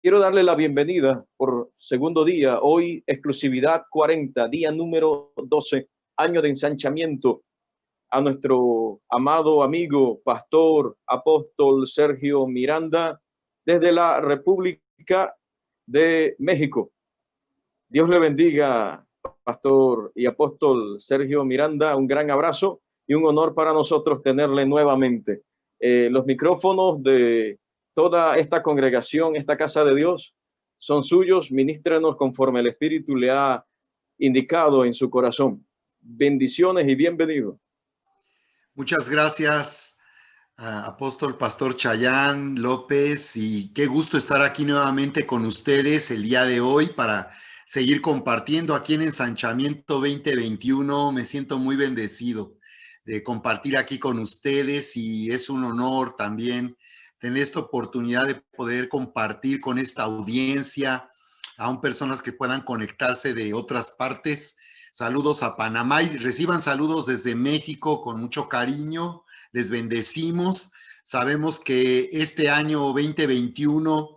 Quiero darle la bienvenida por segundo día, hoy exclusividad 40, día número 12, año de ensanchamiento, a nuestro amado amigo, pastor, apóstol Sergio Miranda, desde la República de México. Dios le bendiga, pastor y apóstol Sergio Miranda, un gran abrazo y un honor para nosotros tenerle nuevamente. Los micrófonos de toda esta congregación, esta casa de Dios, son suyos. Ministrenos conforme el Espíritu le ha indicado en su corazón. Bendiciones y bienvenido. Muchas gracias, apóstol Pastor Chayán López, y qué gusto estar aquí nuevamente con ustedes el día de hoy para seguir compartiendo aquí en Ensanchamiento 2021. Me siento muy bendecido de compartir aquí con ustedes y es un honor también tener esta oportunidad de poder compartir con esta audiencia, aún personas que puedan conectarse de otras partes. Saludos a Panamá y reciban saludos desde México con mucho cariño. Les bendecimos. Sabemos que este año 2021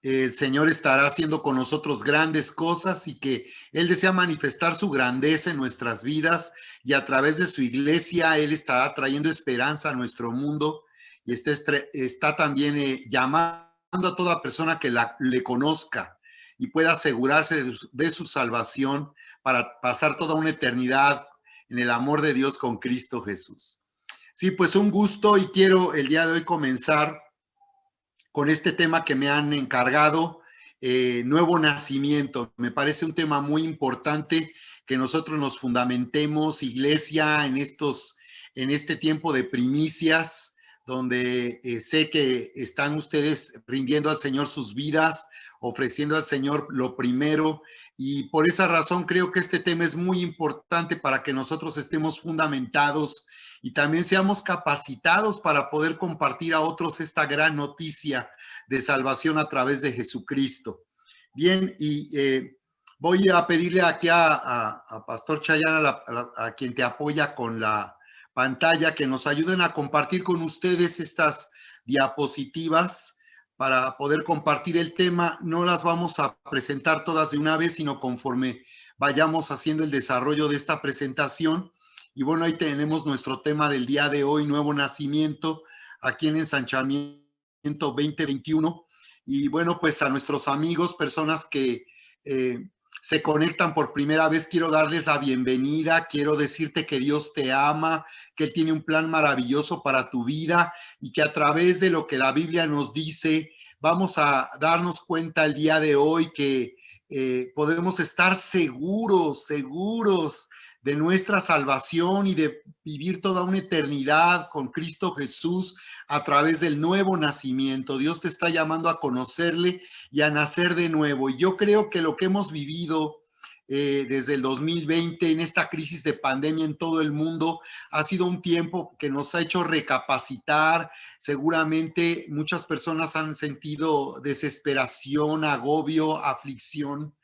el Señor estará haciendo con nosotros grandes cosas y que Él desea manifestar su grandeza en nuestras vidas y a través de su iglesia Él está trayendo esperanza a nuestro mundo y está también llamando a toda persona que le conozca y pueda asegurarse de su salvación para pasar toda una eternidad en el amor de Dios con Cristo Jesús. Sí, pues un gusto y quiero el día de hoy comenzar con este tema que me han encargado, nuevo nacimiento. Me parece un tema muy importante que nosotros nos fundamentemos, iglesia, en este tiempo de primicias, donde sé que están ustedes rindiendo al Señor sus vidas, ofreciendo al Señor lo primero, y por esa razón creo que este tema es muy importante para que nosotros estemos fundamentados y también seamos capacitados para poder compartir a otros esta gran noticia de salvación a través de Jesucristo. Bien, y voy a pedirle aquí a Pastor Chayán, a quien te apoya con la pantalla, que nos ayuden a compartir con ustedes estas diapositivas para poder compartir el tema. No las vamos a presentar todas de una vez, sino conforme vayamos haciendo el desarrollo de esta presentación. Y bueno, ahí tenemos nuestro tema del día de hoy, nuevo nacimiento, aquí en Ensanchamiento 2021. Y bueno, pues a nuestros amigos, personas que se conectan por primera vez, quiero darles la bienvenida, quiero decirte que Dios te ama, que Él tiene un plan maravilloso para tu vida y que a través de lo que la Biblia nos dice, vamos a darnos cuenta el día de hoy que podemos estar seguros de nuestra salvación y de vivir toda una eternidad con Cristo Jesús a través del nuevo nacimiento. Dios te está llamando a conocerle y a nacer de nuevo. Y yo creo que lo que hemos vivido desde el 2020 en esta crisis de pandemia en todo el mundo ha sido un tiempo que nos ha hecho recapacitar. Seguramente muchas personas han sentido desesperación, agobio, aflicción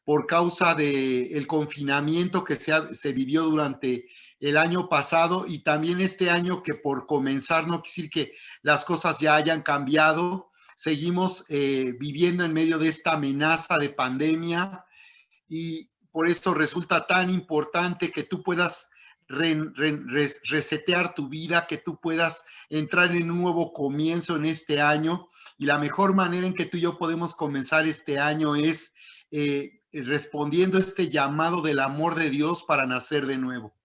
por causa del confinamiento que se vivió durante el año pasado y también este año, que por comenzar no quiere decir que las cosas ya hayan cambiado. Seguimos viviendo en medio de esta amenaza de pandemia y por eso resulta tan importante que tú puedas resetear tu vida, que tú puedas entrar en un nuevo comienzo en este año. Y la mejor manera en que tú y yo podemos comenzar este año es respondiendo a este llamado del amor de Dios para nacer de nuevo.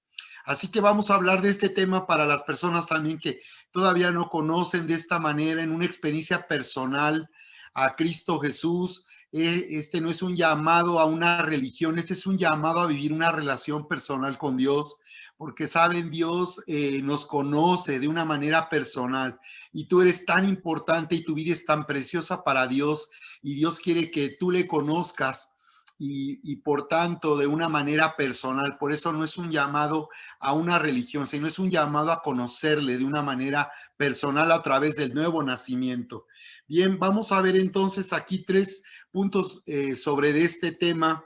Así que vamos a hablar de este tema para las personas también que todavía no conocen de esta manera, en una experiencia personal a Cristo Jesús. Este no es un llamado a una religión, este es un llamado a vivir una relación personal con Dios, porque saben, Dios nos conoce de una manera personal y tú eres tan importante y tu vida es tan preciosa para Dios y Dios quiere que tú le conozcas y por tanto de una manera personal. Por eso no es un llamado a una religión, sino es un llamado a conocerle de una manera personal a través del nuevo nacimiento. Bien, vamos a ver entonces aquí tres puntos sobre este tema.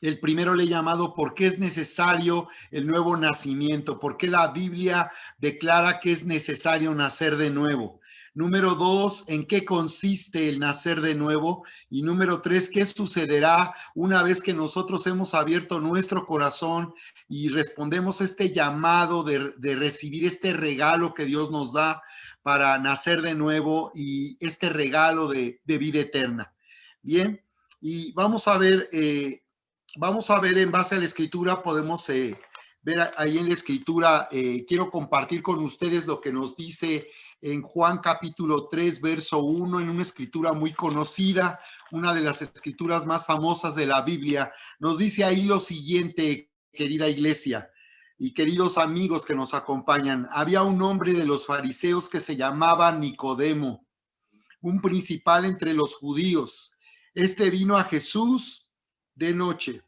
El primero le he llamado ¿por qué es necesario el nuevo nacimiento? ¿Por qué la Biblia declara que es necesario nacer de nuevo? Número 2, ¿en qué consiste el nacer de nuevo? Y número 3, ¿qué sucederá una vez que nosotros hemos abierto nuestro corazón y respondemos este llamado de recibir este regalo que Dios nos da para nacer de nuevo y este regalo de vida eterna? Bien, y vamos a ver en base a la escritura, podemos ver ahí en la escritura, quiero compartir con ustedes lo que nos dice en Juan capítulo 3, verso 1, en una escritura muy conocida, una de las escrituras más famosas de la Biblia. Nos dice ahí lo siguiente, querida iglesia y queridos amigos que nos acompañan. Había un hombre de los fariseos que se llamaba Nicodemo, un principal entre los judíos. Este vino a Jesús de noche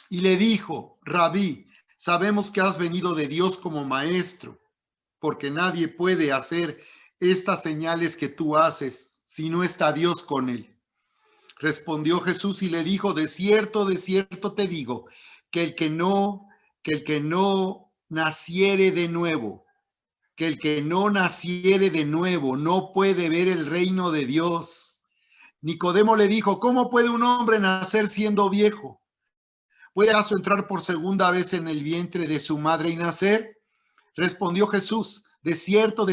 y le dijo: Rabí, sabemos que has venido de Dios como maestro, porque nadie puede hacer estas señales que tú haces si no está Dios con él. Respondió Jesús y le dijo: de cierto te digo, que el que no naciere de nuevo, no puede ver el reino de Dios. Nicodemo le dijo: ¿cómo puede un hombre nacer siendo viejo? ¿Puede acaso entrar por segunda vez en el vientre de su madre y nacer? Respondió Jesús: de cierto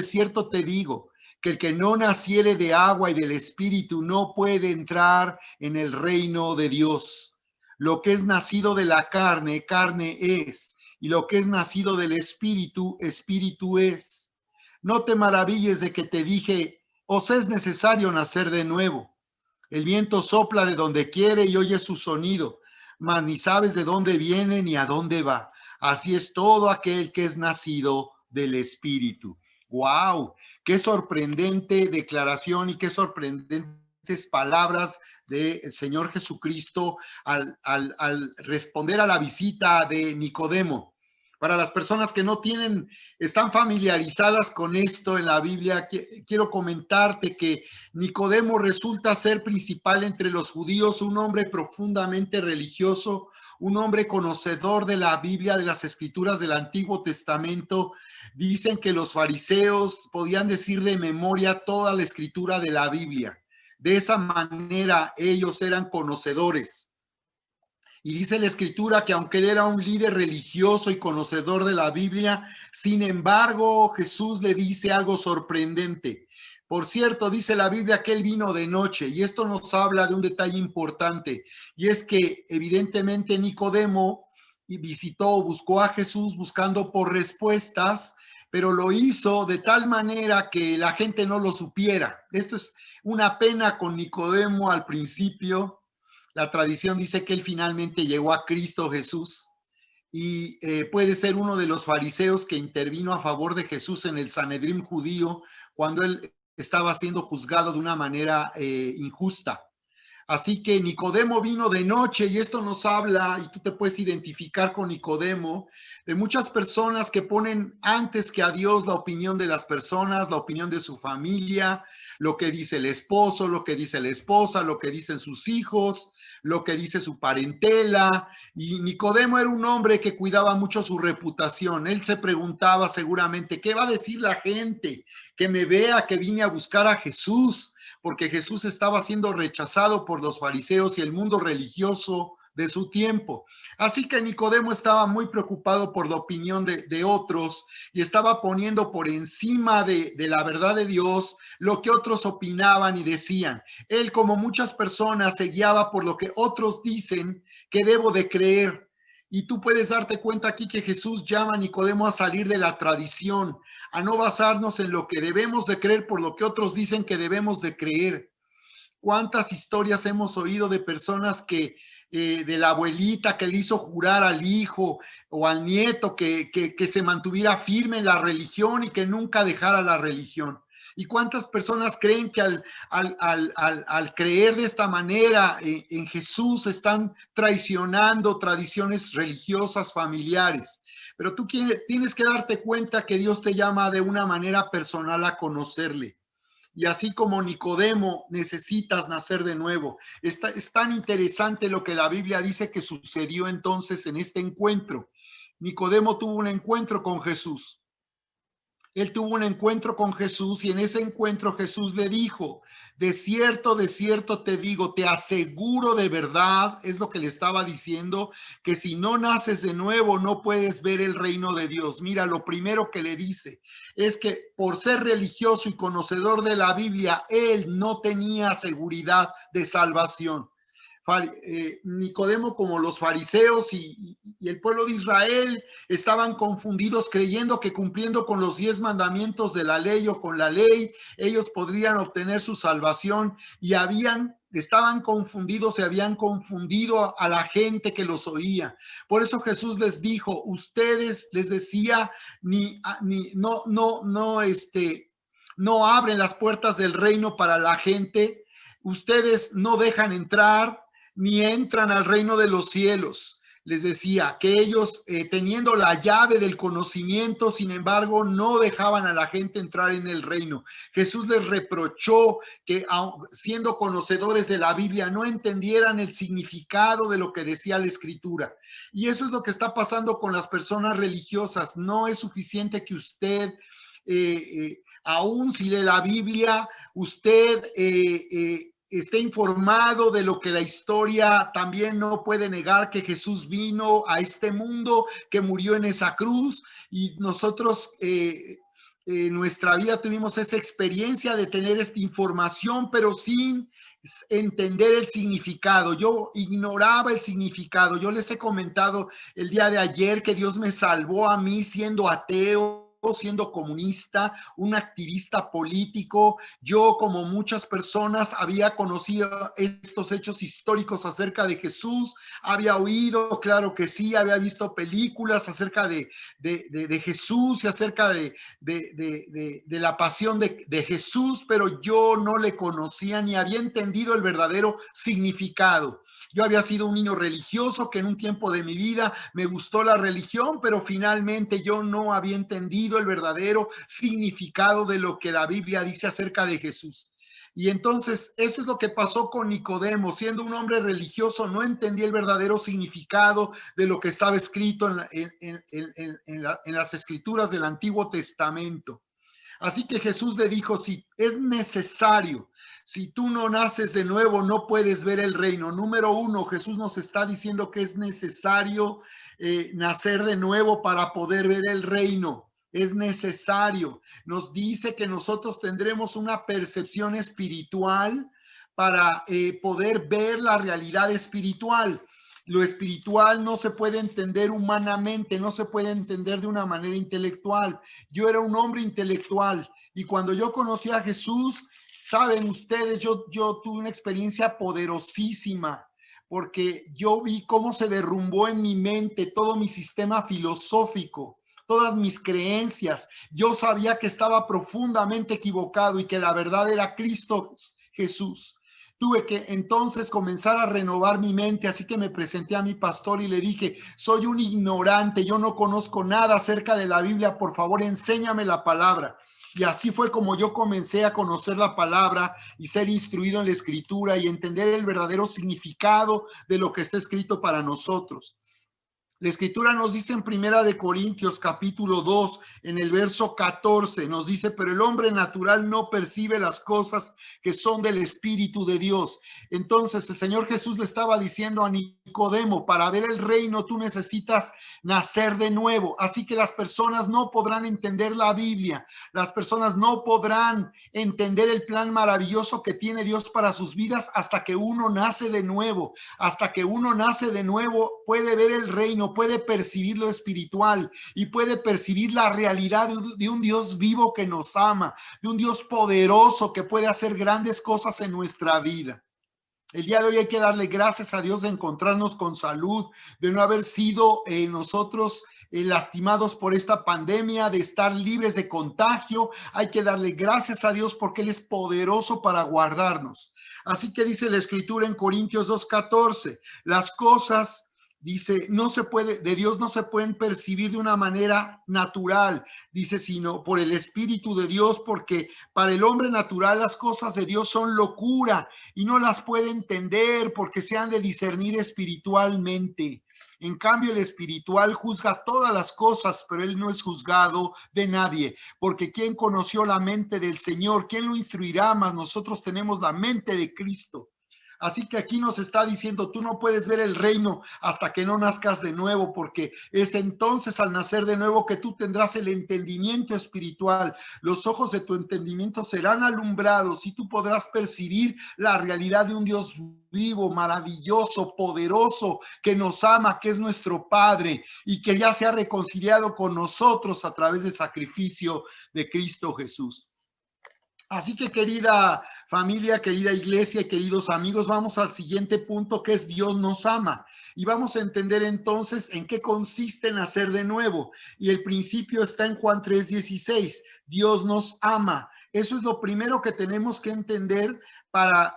te digo, que el que no naciere de agua y del Espíritu no puede entrar en el reino de Dios. Lo que es nacido de la carne, carne es, y lo que es nacido del Espíritu, Espíritu es. No te maravilles de que te dije: os es necesario nacer de nuevo. El viento sopla de donde quiere y oye su sonido, mas ni sabes de dónde viene ni a dónde va. Así es todo aquel que es nacido del Espíritu. ¡Wow! Qué sorprendente declaración y qué sorprendentes palabras del Señor Jesucristo al responder a la visita de Nicodemo. Para las personas que no están familiarizadas con esto en la Biblia, quiero comentarte que Nicodemo resulta ser principal entre los judíos, un hombre profundamente religioso, un hombre conocedor de la Biblia, de las escrituras del Antiguo Testamento. Dicen que los fariseos podían decir de memoria toda la escritura de la Biblia. De esa manera ellos eran conocedores. Y dice la escritura que aunque él era un líder religioso y conocedor de la Biblia, sin embargo, Jesús le dice algo sorprendente. Por cierto, dice la Biblia que él vino de noche, y esto nos habla de un detalle importante, y es que evidentemente Nicodemo visitó o buscó a Jesús buscando por respuestas, pero lo hizo de tal manera que la gente no lo supiera. Esto es una pena con Nicodemo al principio. La tradición dice que él finalmente llegó a Cristo Jesús y puede ser uno de los fariseos que intervino a favor de Jesús en el Sanedrín judío cuando él estaba siendo juzgado de una manera injusta. Así que Nicodemo vino de noche y esto nos habla, y tú te puedes identificar con Nicodemo, de muchas personas que ponen antes que a Dios la opinión de las personas, la opinión de su familia, lo que dice el esposo, lo que dice la esposa, lo que dicen sus hijos, lo que dice su parentela. Y Nicodemo era un hombre que cuidaba mucho su reputación. Él se preguntaba seguramente: ¿qué va a decir la gente que me vea que vine a buscar a Jesús? Porque Jesús estaba siendo rechazado por los fariseos y el mundo religioso de su tiempo. Así que Nicodemo estaba muy preocupado por la opinión de otros y estaba poniendo por encima de la verdad de Dios lo que otros opinaban y decían. Él, como muchas personas, se guiaba por lo que otros dicen que debo de creer. Y tú puedes darte cuenta aquí que Jesús llama a Nicodemo a salir de la tradición, a no basarnos en lo que debemos de creer por lo que otros dicen que debemos de creer. ¿Cuántas historias hemos oído de personas que de la abuelita que le hizo jurar al hijo o al nieto que se mantuviera firme en la religión y que nunca dejara la religión? ¿Y cuántas personas creen que al creer de esta manera en Jesús están traicionando tradiciones religiosas familiares? Pero tú tienes que darte cuenta que Dios te llama de una manera personal a conocerle. Y así como Nicodemo, necesitas nacer de nuevo. Es tan interesante lo que la Biblia dice que sucedió entonces en este encuentro. Nicodemo tuvo un encuentro con Jesús. Él tuvo un encuentro con Jesús y en ese encuentro Jesús le dijo, de cierto te digo, te aseguro de verdad, es lo que le estaba diciendo, que si no naces de nuevo no puedes ver el reino de Dios. Mira, lo primero que le dice es que por ser religioso y conocedor de la Biblia, él no tenía seguridad de salvación. Nicodemo, como los fariseos y el pueblo de Israel, estaban confundidos creyendo que cumpliendo con los 10 mandamientos de la ley o con la ley, ellos podrían obtener su salvación y estaban confundidos y habían confundido a la gente que los oía. Por eso Jesús les dijo, ustedes, les decía, no abren las puertas del reino para la gente, ustedes no dejan entrar ni entran al reino de los cielos. Les decía que ellos, teniendo la llave del conocimiento, sin embargo, no dejaban a la gente entrar en el reino. Jesús les reprochó que, siendo conocedores de la Biblia, no entendieran el significado de lo que decía la Escritura. Y eso es lo que está pasando con las personas religiosas. No es suficiente que usted, aún si lee la Biblia, usted esté informado de lo que la historia también no puede negar, que Jesús vino a este mundo, que murió en esa cruz y nosotros en nuestra vida tuvimos esa experiencia de tener esta información, pero sin entender el significado. Yo ignoraba el significado. Yo les he comentado el día de ayer que Dios me salvó a mí siendo ateo, siendo comunista, un activista político. Yo, como muchas personas, había conocido estos hechos históricos acerca de Jesús, había oído, claro que sí, había visto películas acerca de Jesús y acerca de la pasión de Jesús, pero yo no le conocía ni había entendido el verdadero significado. Yo había sido un niño religioso que en un tiempo de mi vida me gustó la religión, pero finalmente yo no había entendido el verdadero significado de lo que la Biblia dice acerca de Jesús. Y entonces eso es lo que pasó con Nicodemo. Siendo un hombre religioso, no entendía el verdadero significado de lo que estaba escrito en las escrituras del Antiguo Testamento. Así que Jesús le dijo, si es necesario, si tú no naces de nuevo, no puedes ver el reino. Número uno, Jesús nos está diciendo que es necesario nacer de nuevo para poder ver el reino. Es necesario. Nos dice que nosotros tendremos una percepción espiritual para poder ver la realidad espiritual. Lo espiritual no se puede entender humanamente, no se puede entender de una manera intelectual. Yo era un hombre intelectual y cuando yo conocí a Jesús, saben ustedes, yo tuve una experiencia poderosísima porque yo vi cómo se derrumbó en mi mente todo mi sistema filosófico, todas mis creencias. Yo sabía que estaba profundamente equivocado y que la verdad era Cristo Jesús. Tuve que entonces comenzar a renovar mi mente, así que me presenté a mi pastor y le dije, soy un ignorante, yo no conozco nada acerca de la Biblia, por favor enséñame la palabra. Y así fue como yo comencé a conocer la palabra y ser instruido en la escritura y entender el verdadero significado de lo que está escrito para nosotros. La escritura nos dice en Primera de Corintios capítulo 2, en el verso 14, nos dice, pero el hombre natural no percibe las cosas que son del Espíritu de Dios. Entonces el Señor Jesús le estaba diciendo a Nicodemo, para ver el reino tú necesitas nacer de nuevo. Así que las personas no podrán entender la Biblia, las personas no podrán entender el plan maravilloso que tiene Dios para sus vidas hasta que uno nace de nuevo. Hasta que uno nace de nuevo puede ver el reino, puede percibir lo espiritual y puede percibir la realidad de un Dios vivo que nos ama, de un Dios poderoso que puede hacer grandes cosas en nuestra vida. El día de hoy hay que darle gracias a Dios de encontrarnos con salud, de no haber sido nosotros lastimados por esta pandemia, de estar libres de contagio. Hay que darle gracias a Dios porque Él es poderoso para guardarnos. Así que dice la Escritura en Corintios 2:14, las cosas Dice, no se puede, de Dios no se pueden percibir de una manera natural, dice, sino por el Espíritu de Dios, porque para el hombre natural las cosas de Dios son locura y no las puede entender porque se han de discernir espiritualmente. En cambio, el espiritual juzga todas las cosas, pero él no es juzgado de nadie, porque ¿quién conoció la mente del Señor? ¿Quién lo instruirá? Mas nosotros tenemos la mente de Cristo. Así que aquí nos está diciendo, tú no puedes ver el reino hasta que no nazcas de nuevo, porque es entonces al nacer de nuevo que tú tendrás el entendimiento espiritual. Los ojos de tu entendimiento serán alumbrados y tú podrás percibir la realidad de un Dios vivo, maravilloso, poderoso, que nos ama, que es nuestro Padre y que ya se ha reconciliado con nosotros a través del sacrificio de Cristo Jesús. Así que querida familia, querida iglesia y queridos amigos, vamos al siguiente punto, que es Dios nos ama. Y vamos a entender entonces en qué consiste nacer de nuevo. Y el principio está en Juan 3:16. Dios nos ama. Eso es lo primero que tenemos que entender para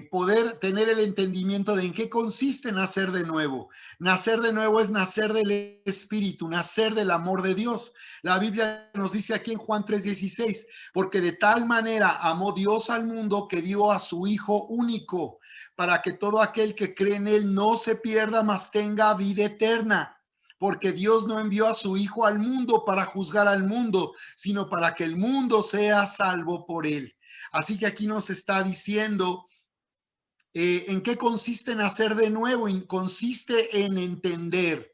poder tener el entendimiento de en qué consiste nacer de nuevo. Nacer de nuevo es nacer del Espíritu, nacer del amor de Dios. La Biblia nos dice aquí en Juan 3:16, porque de tal manera amó Dios al mundo que dio a su Hijo único, para que todo aquel que cree en él no se pierda, mas tenga vida eterna. Porque Dios no envió a su Hijo al mundo para juzgar al mundo, sino para que el mundo sea salvo por él. Así que aquí nos está diciendo en qué consiste nacer de nuevo. Consiste en entender.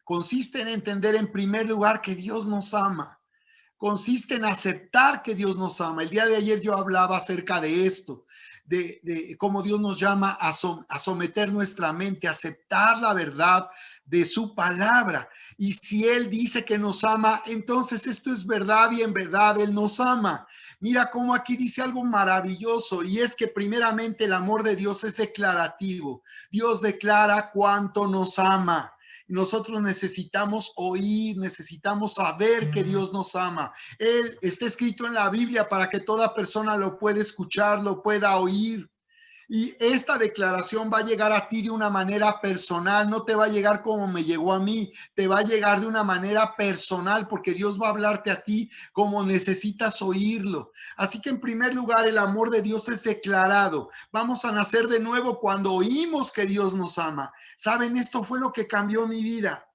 Consiste en entender en primer lugar que Dios nos ama. Consiste en aceptar que Dios nos ama. El día de ayer yo hablaba acerca de esto, de cómo Dios nos llama a someter nuestra mente, a aceptar la verdad de su palabra. Y si Él dice que nos ama, entonces esto es verdad y en verdad Él nos ama. Mira cómo aquí dice algo maravilloso, y es que primeramente el amor de Dios es declarativo. Dios declara cuánto nos ama. Nosotros necesitamos oír, necesitamos saber que Dios nos ama. Él está escrito en la Biblia para que toda persona lo pueda escuchar, lo pueda oír. Y esta declaración va a llegar a ti de una manera personal, no te va a llegar como me llegó a mí, te va a llegar de una manera personal, porque Dios va a hablarte a ti como necesitas oírlo. Así que en primer lugar, el amor de Dios es declarado. Vamos a nacer de nuevo cuando oímos que Dios nos ama. ¿Saben? Esto fue lo que cambió mi vida.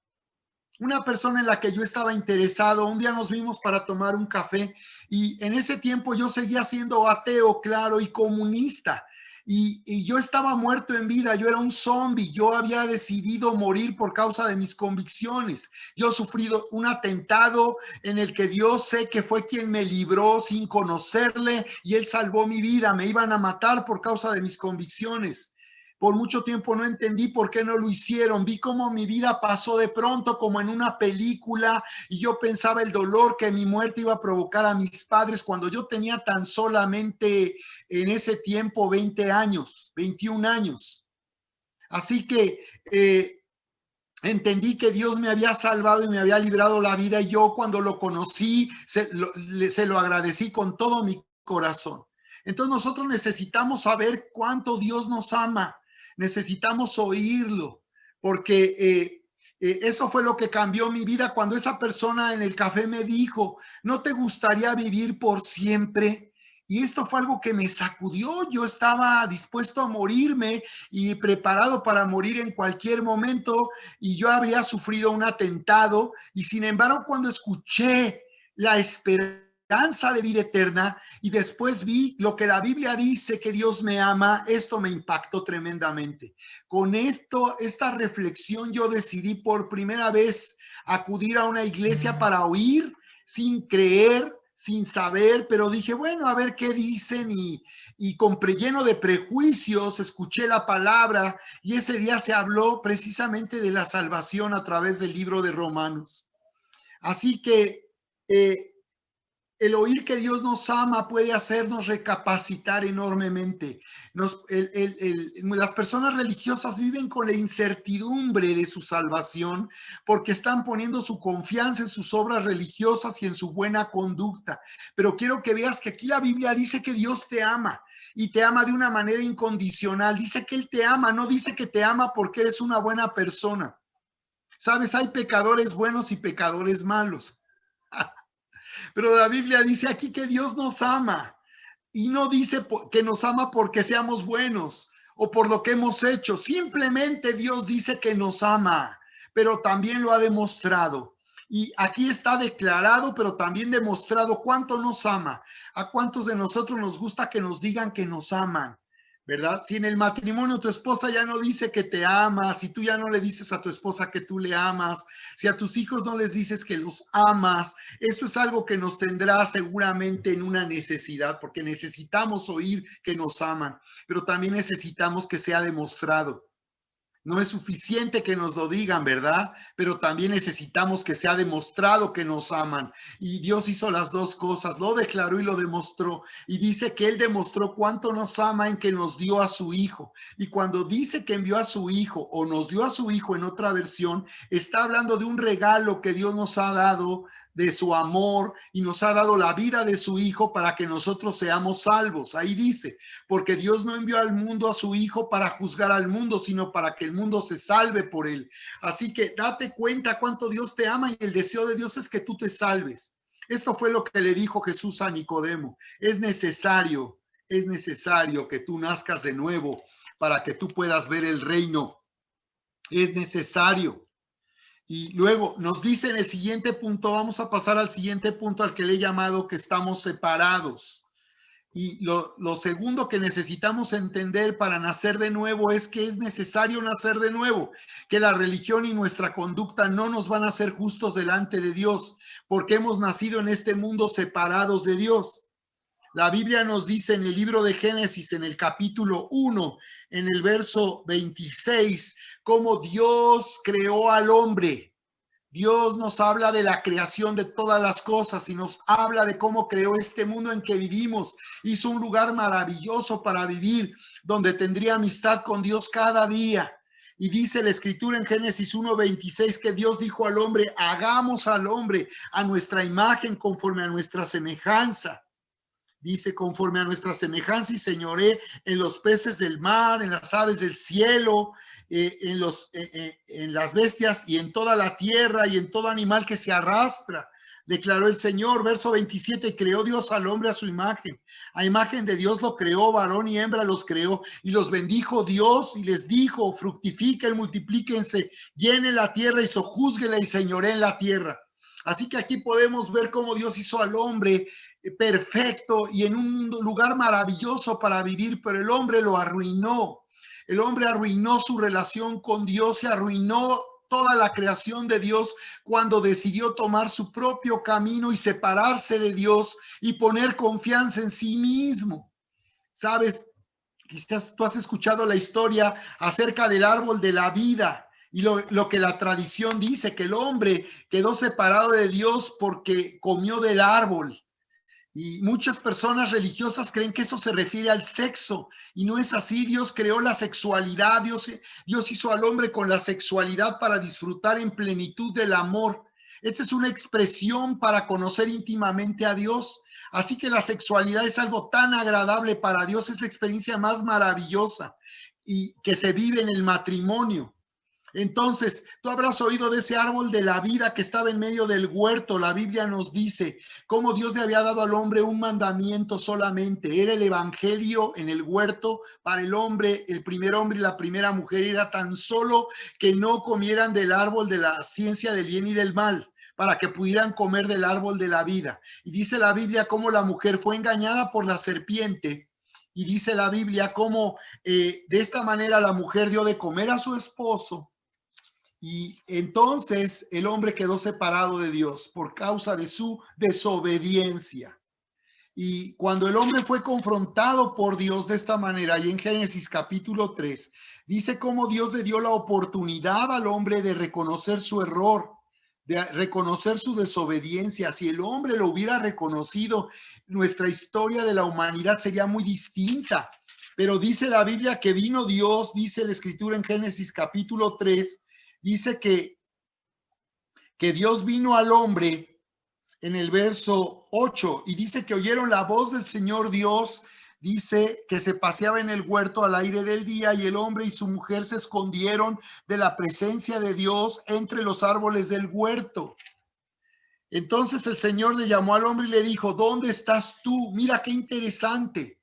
Una persona en la que yo estaba interesado, un día nos vimos para tomar un café y en ese tiempo yo seguía siendo ateo, claro, y comunista. Y yo estaba muerto en vida, yo era un zombie, yo había decidido morir por causa de mis convicciones. Yo he sufrido un atentado en el que Dios sé que fue quien me libró sin conocerle y Él salvó mi vida, me iban a matar por causa de mis convicciones. Por mucho tiempo no entendí por qué no lo hicieron. Vi cómo mi vida pasó de pronto como en una película y yo pensaba el dolor que mi muerte iba a provocar a mis padres cuando yo tenía tan solamente en ese tiempo 20 años, 21 años. Así que entendí que Dios me había salvado y me había librado la vida y yo cuando lo conocí se lo agradecí con todo mi corazón. Entonces nosotros necesitamos saber cuánto Dios nos ama. Necesitamos oírlo, porque eso fue lo que cambió mi vida cuando esa persona en el café me dijo, ¿no te gustaría vivir por siempre? Y esto fue algo que me sacudió. Yo estaba dispuesto a morirme y preparado para morir en cualquier momento, y yo había sufrido un atentado, y sin embargo cuando escuché la esperanza de vida eterna y después vi lo que la Biblia dice que Dios me ama, esto me impactó tremendamente. Con esta reflexión yo decidí por primera vez acudir a una iglesia para oír sin creer, sin saber, pero dije, bueno, a ver qué dicen y lleno de prejuicios, escuché la palabra y ese día se habló precisamente de la salvación a través del libro de Romanos. Así que el oír que Dios nos ama puede hacernos recapacitar enormemente. Las personas religiosas viven con la incertidumbre de su salvación porque están poniendo su confianza en sus obras religiosas y en su buena conducta. Pero quiero que veas que aquí la Biblia dice que Dios te ama y te ama de una manera incondicional. Dice que Él te ama, no dice que te ama porque eres una buena persona. Sabes, hay pecadores buenos y pecadores malos. Pero la Biblia dice aquí que Dios nos ama y no dice que nos ama porque seamos buenos o por lo que hemos hecho. Simplemente Dios dice que nos ama, pero también lo ha demostrado. Y aquí está declarado, pero también demostrado cuánto nos ama. ¿A cuántos de nosotros nos gusta que nos digan que nos aman? ¿Verdad? Si en el matrimonio tu esposa ya no dice que te ama, si tú ya no le dices a tu esposa que tú le amas, si a tus hijos no les dices que los amas, eso es algo que nos tendrá seguramente en una necesidad, porque necesitamos oír que nos aman, pero también necesitamos que sea demostrado. No es suficiente que nos lo digan, ¿verdad? Pero también necesitamos que sea demostrado que nos aman. Y Dios hizo las dos cosas, lo declaró y lo demostró. Y dice que Él demostró cuánto nos ama en que nos dio a su Hijo. Y cuando dice que envió a su Hijo o nos dio a su Hijo en otra versión, está hablando de un regalo que Dios nos ha dado de su amor y nos ha dado la vida de su Hijo para que nosotros seamos salvos. Ahí dice, porque Dios no envió al mundo a su Hijo para juzgar al mundo, sino para que el mundo se salve por él. Así que date cuenta cuánto Dios te ama y el deseo de Dios es que tú te salves. Esto fue lo que le dijo Jesús a Nicodemo. Es necesario que tú nazcas de nuevo para que tú puedas ver el reino. Es necesario. Y luego nos dice en el siguiente punto, vamos a pasar al siguiente punto al que le he llamado que estamos separados. Y lo segundo que necesitamos entender para nacer de nuevo es que es necesario nacer de nuevo, que la religión y nuestra conducta no nos van a hacer justos delante de Dios, porque hemos nacido en este mundo separados de Dios. La Biblia nos dice en el libro de Génesis, en el capítulo 1, en el verso 26, cómo Dios creó al hombre. Dios nos habla de la creación de todas las cosas y nos habla de cómo creó este mundo en que vivimos. Hizo un lugar maravilloso para vivir, donde tendría amistad con Dios cada día. Y dice la escritura en Génesis 1:26 que Dios dijo al hombre, hagamos al hombre a nuestra imagen conforme a nuestra semejanza. Dice, conforme a nuestra semejanza y señoré en los peces del mar, en las aves del cielo, en las bestias y en toda la tierra y en todo animal que se arrastra. Declaró el Señor, verso 27, creó Dios al hombre a su imagen. A imagen de Dios lo creó, varón y hembra los creó, y los bendijo Dios y les dijo, fructifiquen, multiplíquense, llenen la tierra y sojúzguenla y señoreen la tierra. Así que aquí podemos ver cómo Dios hizo al hombre perfecto y en un lugar maravilloso para vivir, pero el hombre lo arruinó. El hombre arruinó su relación con Dios y arruinó toda la creación de Dios cuando decidió tomar su propio camino y separarse de Dios y poner confianza en sí mismo. ¿Sabes? Quizás tú has escuchado la historia acerca del árbol de la vida y lo que la tradición dice, que el hombre quedó separado de Dios porque comió del árbol. Y muchas personas religiosas creen que eso se refiere al sexo y no es así. Dios creó la sexualidad, Dios hizo al hombre con la sexualidad para disfrutar en plenitud del amor. Esta es una expresión para conocer íntimamente a Dios. Así que la sexualidad es algo tan agradable para Dios, es la experiencia más maravillosa y que se vive en el matrimonio. Entonces, tú habrás oído de ese árbol de la vida que estaba en medio del huerto. La Biblia nos dice cómo Dios le había dado al hombre un mandamiento solamente. Era el evangelio en el huerto para el hombre, el primer hombre y la primera mujer. Era tan solo que no comieran del árbol de la ciencia del bien y del mal, para que pudieran comer del árbol de la vida. Y dice la Biblia cómo la mujer fue engañada por la serpiente. Y dice la Biblia cómo de esta manera la mujer dio de comer a su esposo. Y entonces el hombre quedó separado de Dios por causa de su desobediencia. Y cuando el hombre fue confrontado por Dios de esta manera, y en Génesis capítulo 3, dice cómo Dios le dio la oportunidad al hombre de reconocer su error, de reconocer su desobediencia. Si el hombre lo hubiera reconocido, nuestra historia de la humanidad sería muy distinta. Pero dice la Biblia que vino Dios, dice la escritura en Génesis capítulo 3, dice que Dios vino al hombre en el verso 8 y dice que oyeron la voz del Señor Dios dice que se paseaba en el huerto al aire del día y el hombre y su mujer se escondieron de la presencia de Dios entre los árboles del huerto. Entonces el Señor le llamó al hombre y le dijo, ¿dónde estás tú? Mira qué interesante.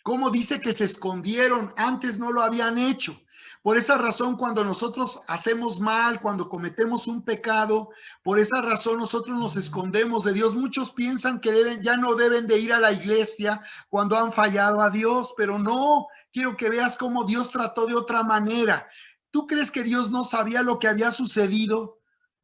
¿Cómo dice que se escondieron? Antes no lo habían hecho. Por esa razón, cuando nosotros hacemos mal, cuando cometemos un pecado, por esa razón nosotros nos escondemos de Dios. Muchos piensan que ya no deben de ir a la iglesia cuando han fallado a Dios, pero no. Quiero que veas cómo Dios trató de otra manera. ¿Tú crees que Dios no sabía lo que había sucedido?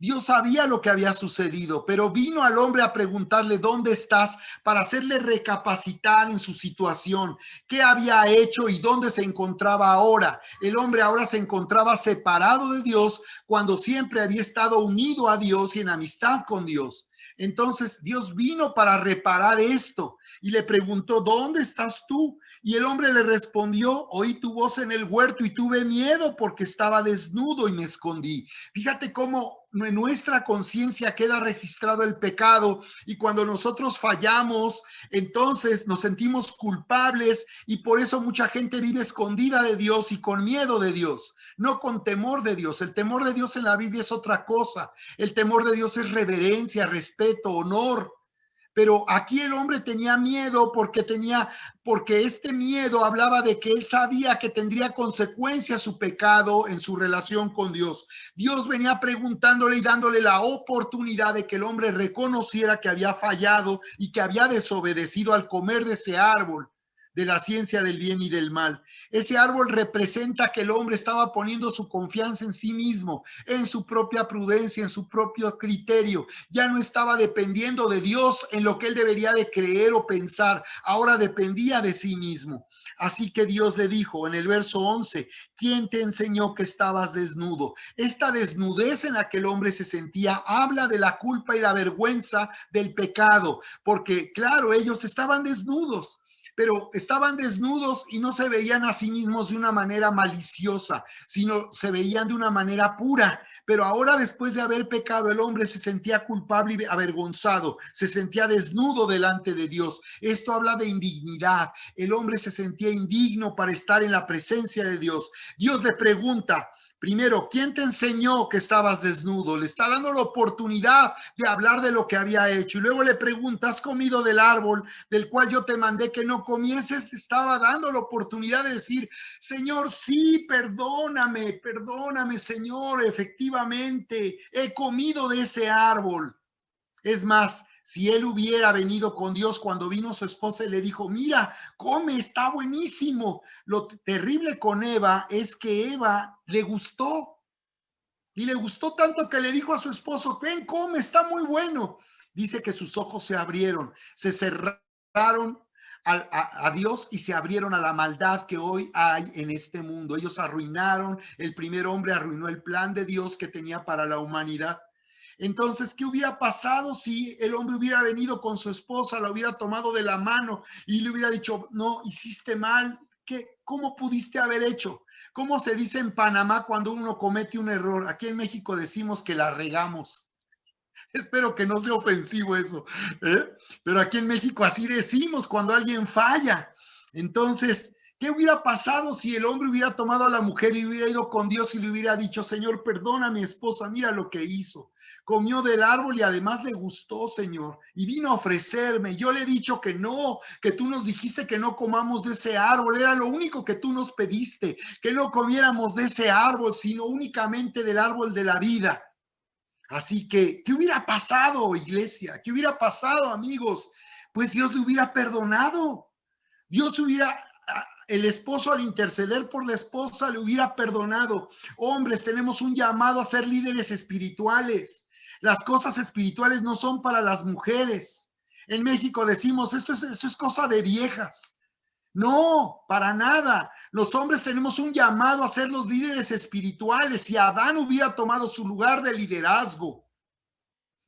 Dios sabía lo que había sucedido, pero vino al hombre a preguntarle, ¿dónde estás? Para hacerle recapacitar en su situación, qué había hecho y dónde se encontraba ahora. El hombre ahora se encontraba separado de Dios cuando siempre había estado unido a Dios y en amistad con Dios. Entonces Dios vino para reparar esto y le preguntó, ¿dónde estás tú? Y el hombre le respondió, oí tu voz en el huerto y tuve miedo porque estaba desnudo y me escondí. Fíjate cómo en nuestra conciencia queda registrado el pecado y cuando nosotros fallamos, entonces nos sentimos culpables y por eso mucha gente vive escondida de Dios y con miedo de Dios, no con temor de Dios. El temor de Dios en la Biblia es otra cosa. El temor de Dios es reverencia, respeto, honor. Pero aquí el hombre tenía miedo porque este miedo hablaba de que él sabía que tendría consecuencias su pecado en su relación con Dios. Dios venía preguntándole y dándole la oportunidad de que el hombre reconociera que había fallado y que había desobedecido al comer de ese árbol de la ciencia del bien y del mal. Ese árbol representa que el hombre estaba poniendo su confianza en sí mismo, en su propia prudencia, en su propio criterio. Ya no estaba dependiendo de Dios en lo que él debería de creer o pensar. Ahora dependía de sí mismo. Así que Dios le dijo en el verso 11, ¿quién te enseñó que estabas desnudo? Esta desnudez en la que el hombre se sentía habla de la culpa y la vergüenza del pecado, porque claro, ellos estaban desnudos, pero estaban desnudos y no se veían a sí mismos de una manera maliciosa, sino se veían de una manera pura. Pero ahora, después de haber pecado, el hombre se sentía culpable y avergonzado, se sentía desnudo delante de Dios. Esto habla de indignidad. El hombre se sentía indigno para estar en la presencia de Dios. Dios le pregunta, primero, ¿quién te enseñó que estabas desnudo? Le está dando la oportunidad de hablar de lo que había hecho. Y luego le pregunta, ¿has comido del árbol del cual yo te mandé que no comieses? Te estaba dando la oportunidad de decir, Señor, sí, perdóname, perdóname, Señor, efectivamente, he comido de ese árbol. Es más, si él hubiera venido con Dios cuando vino su esposa y le dijo, mira, come, está buenísimo. Lo terrible con Eva es que Eva le gustó y le gustó tanto que le dijo a su esposo, ven, come, está muy bueno. Dice que sus ojos se abrieron, se cerraron a Dios y se abrieron a la maldad que hoy hay en este mundo. Ellos arruinaron, el primer hombre arruinó el plan de Dios que tenía para la humanidad. Entonces, ¿qué hubiera pasado si el hombre hubiera venido con su esposa, la hubiera tomado de la mano y le hubiera dicho, no, hiciste mal? ¿Cómo pudiste haber hecho? ¿Cómo se dice en Panamá cuando uno comete un error? Aquí en México decimos que la regamos. Espero que no sea ofensivo eso, ¿eh? Pero aquí en México así decimos cuando alguien falla. Entonces, ¿qué hubiera pasado si el hombre hubiera tomado a la mujer y hubiera ido con Dios y le hubiera dicho, Señor, perdona a mi esposa, mira lo que hizo? Comió del árbol y además le gustó, Señor, y vino a ofrecerme. Yo le he dicho que no, que tú nos dijiste que no comamos de ese árbol, era lo único que tú nos pediste, que no comiéramos de ese árbol, sino únicamente del árbol de la vida. Así que, ¿qué hubiera pasado, iglesia? ¿Qué hubiera pasado, amigos? Pues Dios le hubiera perdonado. El esposo al interceder por la esposa le hubiera perdonado. Hombres, tenemos un llamado a ser líderes espirituales. Las cosas espirituales no son para las mujeres. En México decimos, eso es cosa de viejas. No, para nada. Los hombres tenemos un llamado a ser los líderes espirituales. Si Adán hubiera tomado su lugar de liderazgo,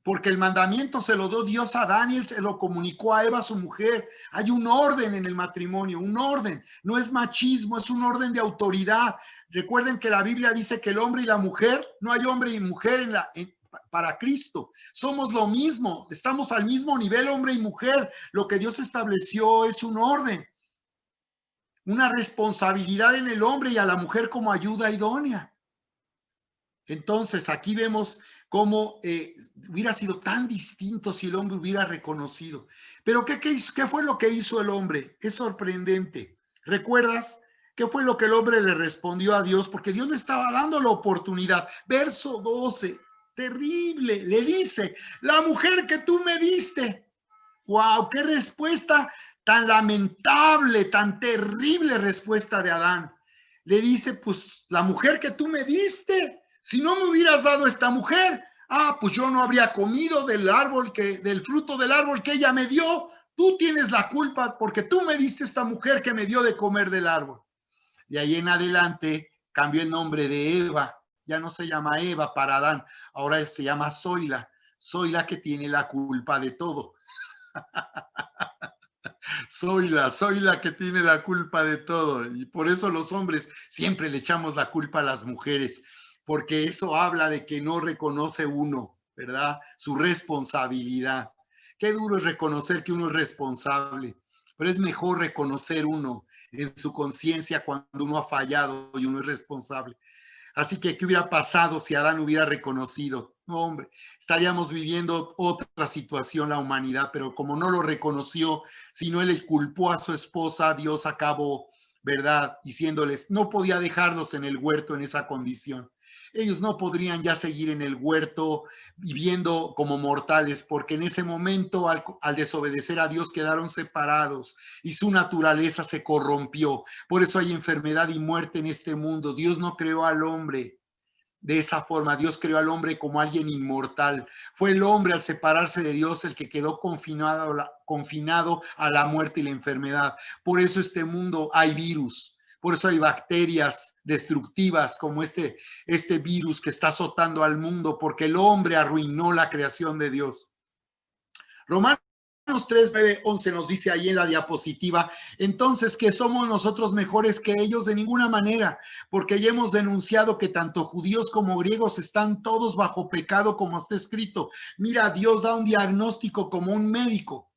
porque el mandamiento se lo dio Dios a Adán y él se lo comunicó a Eva, su mujer. Hay un orden en el matrimonio, un orden. No es machismo, es un orden de autoridad. Recuerden que la Biblia dice que el hombre y la mujer, no hay hombre y mujer para Cristo. Somos lo mismo, estamos al mismo nivel, hombre y mujer. Lo que Dios estableció es un orden. una responsabilidad en el hombre y a la mujer como ayuda idónea. Entonces aquí vemos cómo hubiera sido tan distinto si el hombre hubiera reconocido. Pero ¿qué fue lo que hizo el hombre? Es sorprendente. ¿Recuerdas qué fue lo que el hombre le respondió a Dios? Porque Dios le estaba dando la oportunidad. Verso 12, terrible, le dice, la mujer que tú me diste. ¡Wow! ¡Qué respuesta tan lamentable, tan terrible respuesta de Adán! Le dice, pues, la mujer que tú me diste. Si no me hubieras dado esta mujer, pues yo no habría comido del fruto del árbol que ella me dio. Tú tienes la culpa porque tú me diste esta mujer que me dio de comer del árbol. De ahí en adelante cambió el nombre de Eva. Ya no se llama Eva para Adán, ahora se llama Zoila. Zoila que tiene la culpa de todo. Soy la que tiene la culpa de todo. Y por eso los hombres siempre le echamos la culpa a las mujeres, porque eso habla de que no reconoce uno, ¿verdad? Su responsabilidad. Qué duro es reconocer que uno es responsable, pero es mejor reconocer uno en su conciencia cuando uno ha fallado y uno es responsable. Así que, ¿qué hubiera pasado si Adán hubiera reconocido? No, hombre, estaríamos viviendo otra situación la humanidad, pero como no lo reconoció, sino él le culpó a su esposa, Dios acabó, ¿verdad? Diciéndoles, no podía dejarlos en el huerto en esa condición. Ellos no podrían ya seguir en el huerto viviendo como mortales, porque en ese momento, al desobedecer a Dios, quedaron separados y su naturaleza se corrompió. Por eso hay enfermedad y muerte en este mundo. Dios no creó al hombre de esa forma. Dios creó al hombre como alguien inmortal. Fue el hombre, al separarse de Dios, el que quedó confinado a la muerte y la enfermedad. Por eso este mundo hay virus. Por eso hay bacterias destructivas como este virus que está azotando al mundo, porque el hombre arruinó la creación de Dios. Romanos 3, 9, 11 nos dice ahí en la diapositiva, entonces, ¿que somos nosotros mejores que ellos? De ninguna manera, porque ya hemos denunciado que tanto judíos como griegos están todos bajo pecado, como está escrito. Mira, Dios da un diagnóstico como un médico.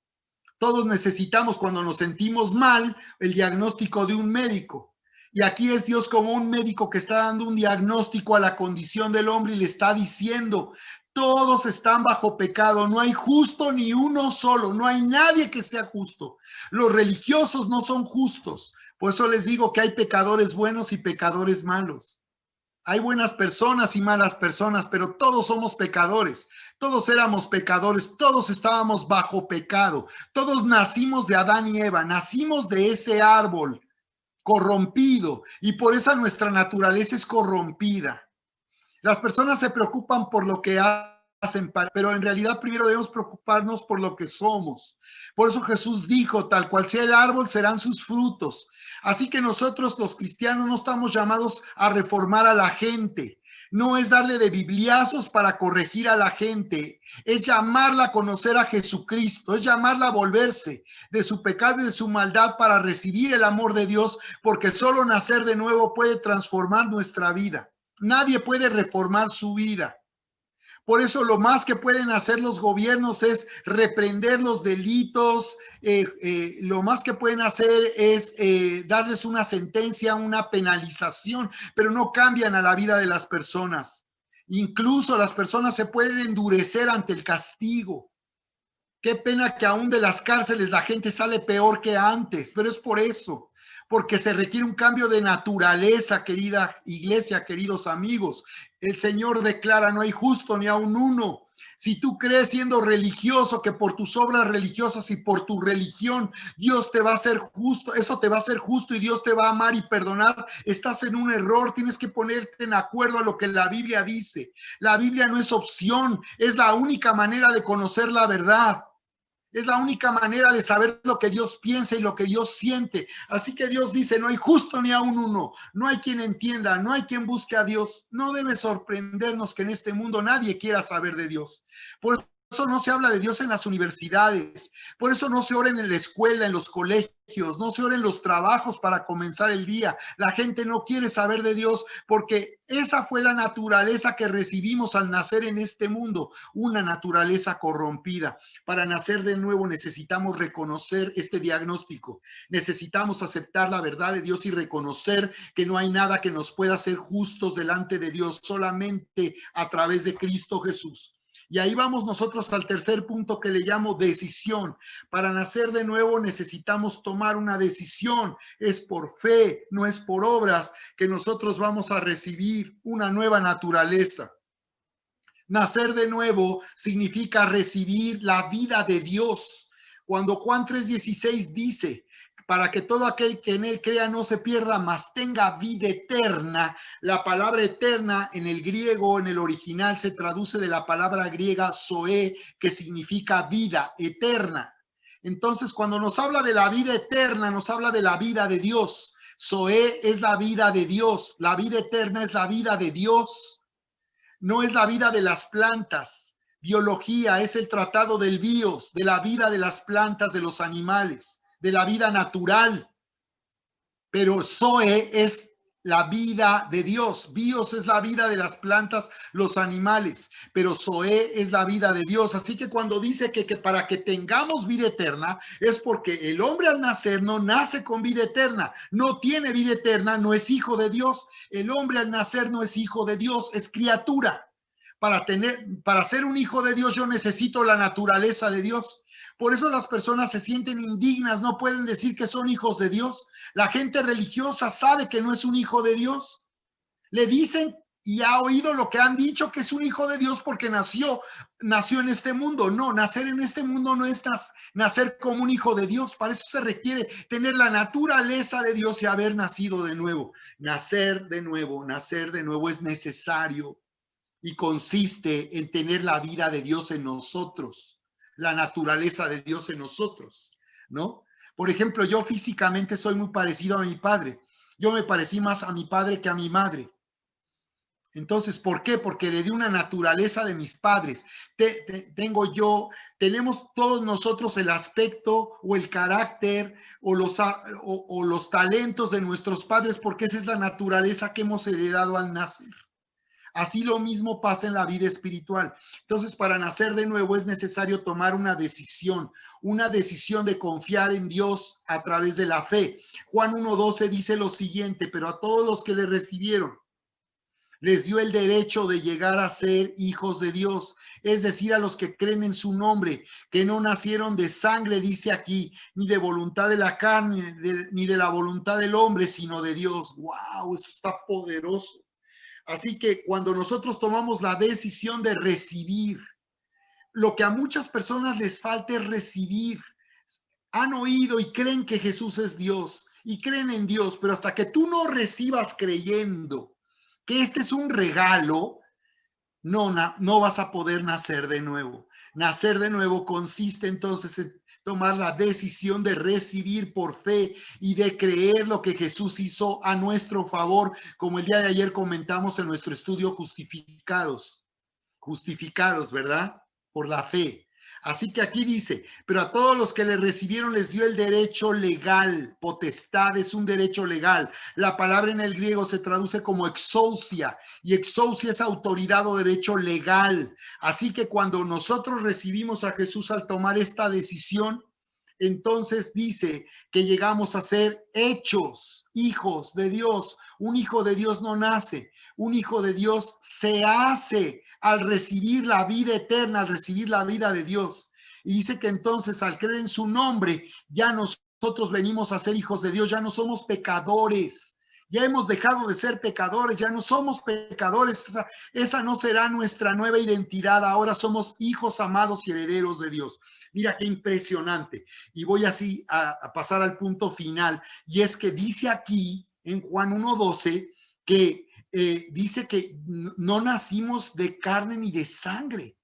Todos necesitamos, cuando nos sentimos mal, el diagnóstico de un médico. Y aquí es Dios como un médico que está dando un diagnóstico a la condición del hombre y le está diciendo, todos están bajo pecado, no hay justo ni uno solo, no hay nadie que sea justo. Los religiosos no son justos, por eso les digo que hay pecadores buenos y pecadores malos. Hay buenas personas y malas personas, pero todos somos pecadores. Todos éramos pecadores, todos estábamos bajo pecado. Todos nacimos de Adán y Eva, nacimos de ese árbol corrompido y por eso nuestra naturaleza es corrompida. Las personas se preocupan por lo que hacen, pero en realidad primero debemos preocuparnos por lo que somos. Por eso Jesús dijo, tal cual sea el árbol, serán sus frutos. Así que nosotros los cristianos no estamos llamados a reformar a la gente. No es darle de bibliazos para corregir a la gente, es llamarla a conocer a Jesucristo, es llamarla a volverse de su pecado y de su maldad para recibir el amor de Dios, porque solo nacer de nuevo puede transformar nuestra vida. Nadie puede reformar su vida. Por eso lo más que pueden hacer los gobiernos es reprender los delitos, lo más que pueden hacer es darles una sentencia, una penalización, pero no cambian a la vida de las personas. Incluso las personas se pueden endurecer ante el castigo. Qué pena que aún de las cárceles la gente sale peor que antes, pero es por eso. Porque se requiere un cambio de naturaleza, querida iglesia, queridos amigos. El Señor declara, no hay justo ni aun uno. Si tú crees siendo religioso que por tus obras religiosas y por tu religión Dios te va a hacer justo, eso te va a hacer justo y Dios te va a amar y perdonar, estás en un error. Tienes que ponerte en acuerdo a lo que la Biblia dice. La Biblia no es opción, es la única manera de conocer la verdad. Es la única manera de saber lo que Dios piensa y lo que Dios siente. Así que Dios dice, no hay justo ni aun uno, no hay quien entienda, no hay quien busque a Dios. No debe sorprendernos que en este mundo nadie quiera saber de Dios. Por eso no se habla de Dios en las universidades, por eso no se ora en la escuela, en los colegios, no se ora en los trabajos para comenzar el día. La gente no quiere saber de Dios porque esa fue la naturaleza que recibimos al nacer en este mundo, una naturaleza corrompida. Para nacer de nuevo necesitamos reconocer este diagnóstico, necesitamos aceptar la verdad de Dios y reconocer que no hay nada que nos pueda hacer justos delante de Dios, solamente a través de Cristo Jesús. Y ahí vamos nosotros al tercer punto que le llamo decisión. Para nacer de nuevo necesitamos tomar una decisión. Es por fe, no es por obras, que nosotros vamos a recibir una nueva naturaleza. Nacer de nuevo significa recibir la vida de Dios. Cuando Juan 3:16 dice, para que todo aquel que en él crea no se pierda, mas tenga vida eterna. La palabra eterna en el griego, en el original, se traduce de la palabra griega zoe, que significa vida eterna. Entonces, cuando nos habla de la vida eterna, nos habla de la vida de Dios. Zoe es la vida de Dios. La vida eterna es la vida de Dios. No es la vida de las plantas. Biología es el tratado del bios, de la vida de las plantas, de los animales, de la vida natural. Pero Zoe es la vida de Dios. Bios es la vida de las plantas, los animales, pero Zoe es la vida de Dios. Así que cuando dice que para que tengamos vida eterna, es porque el hombre al nacer no nace con vida eterna, no tiene vida eterna, no es hijo de Dios. El hombre al nacer no es hijo de Dios, es criatura. Para ser un hijo de Dios, yo necesito la naturaleza de Dios. Por eso las personas se sienten indignas, no pueden decir que son hijos de Dios. La gente religiosa sabe que no es un hijo de Dios. Le dicen y ha oído lo que han dicho, que es un hijo de Dios porque nació en este mundo. No, nacer en este mundo no es nacer como un hijo de Dios. Para eso se requiere tener la naturaleza de Dios y haber nacido de nuevo. Nacer de nuevo es necesario. Y consiste en tener la vida de Dios en nosotros, la naturaleza de Dios en nosotros, ¿no? Por ejemplo, yo físicamente soy muy parecido a mi padre. Yo me parecí más a mi padre que a mi madre. Entonces, ¿por qué? Porque le di una naturaleza de mis padres. Tenemos todos nosotros el aspecto o el carácter o los talentos de nuestros padres, porque esa es la naturaleza que hemos heredado al nacer. Así lo mismo pasa en la vida espiritual. Entonces, para nacer de nuevo es necesario tomar una decisión de confiar en Dios a través de la fe. Juan 1:12 dice lo siguiente, pero a todos los que le recibieron, les dio el derecho de llegar a ser hijos de Dios, es decir, a los que creen en su nombre, que no nacieron de sangre, dice aquí, ni de voluntad de la carne, ni de la voluntad del hombre, sino de Dios. ¡Wow! Esto está poderoso. Así que cuando nosotros tomamos la decisión de recibir, lo que a muchas personas les falta es recibir. Han oído y creen que Jesús es Dios y creen en Dios, pero hasta que tú no recibas creyendo que este es un regalo, no vas a poder nacer de nuevo. Nacer de nuevo consiste entonces en tomar la decisión de recibir por fe y de creer lo que Jesús hizo a nuestro favor, como el día de ayer comentamos en nuestro estudio justificados, ¿verdad? Por la fe. Así que aquí dice, pero a todos los que le recibieron les dio el derecho legal. Potestad es un derecho legal. La palabra en el griego se traduce como exousia, y exousia es autoridad o derecho legal. Así que cuando nosotros recibimos a Jesús al tomar esta decisión, entonces dice que llegamos a ser hechos hijos de Dios. Un hijo de Dios no nace, un hijo de Dios se hace al recibir la vida eterna, al recibir la vida de Dios. Y dice que entonces al creer en su nombre, ya nosotros venimos a ser hijos de Dios, ya no somos pecadores. Ya hemos dejado de ser pecadores, ya no somos pecadores, esa no será nuestra nueva identidad, ahora somos hijos amados y herederos de Dios. Mira qué impresionante. Y voy así a pasar al punto final, y es que dice aquí en Juan 1:12 que dice que no nacimos de carne ni de sangre,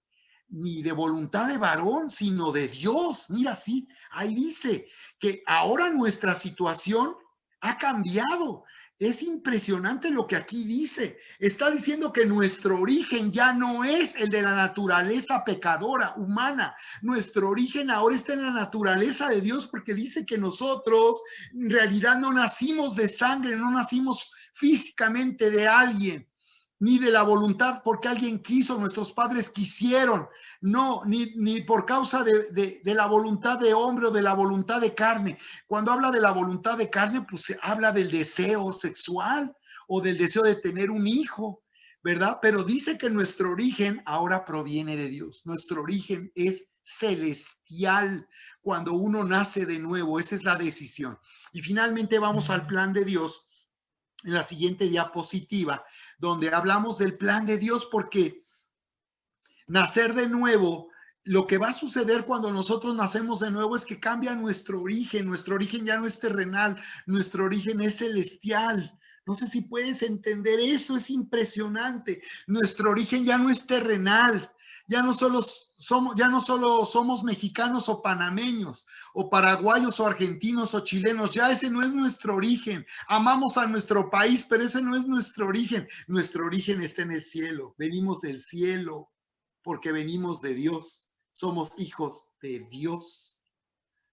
ni de voluntad de varón, sino de Dios. Mira, sí, ahí dice que ahora nuestra situación ha cambiado. Es impresionante lo que aquí dice. Está diciendo que nuestro origen ya no es el de la naturaleza pecadora humana. Nuestro origen ahora está en la naturaleza de Dios, porque dice que nosotros en realidad no nacimos de sangre, no nacimos físicamente de alguien, ni de la voluntad porque alguien quiso, nuestros padres quisieron, no, ni por causa de la voluntad de hombre o de la voluntad de carne. Cuando habla de la voluntad de carne, pues se habla del deseo sexual o del deseo de tener un hijo, ¿verdad? Pero dice que nuestro origen ahora proviene de Dios. Nuestro origen es celestial cuando uno nace de nuevo. Esa es la decisión. Y finalmente vamos al plan de Dios en la siguiente diapositiva, donde hablamos del plan de Dios, porque nacer de nuevo, lo que va a suceder cuando nosotros nacemos de nuevo es que cambia nuestro origen ya no es terrenal, nuestro origen es celestial. No sé si puedes entender eso, es impresionante. Nuestro origen ya no es terrenal. Ya no solo somos mexicanos o panameños o paraguayos o argentinos o chilenos, ya ese no es nuestro origen. Amamos a nuestro país, pero ese no es nuestro origen. Nuestro origen está en el cielo, venimos del cielo porque venimos de Dios, somos hijos de Dios.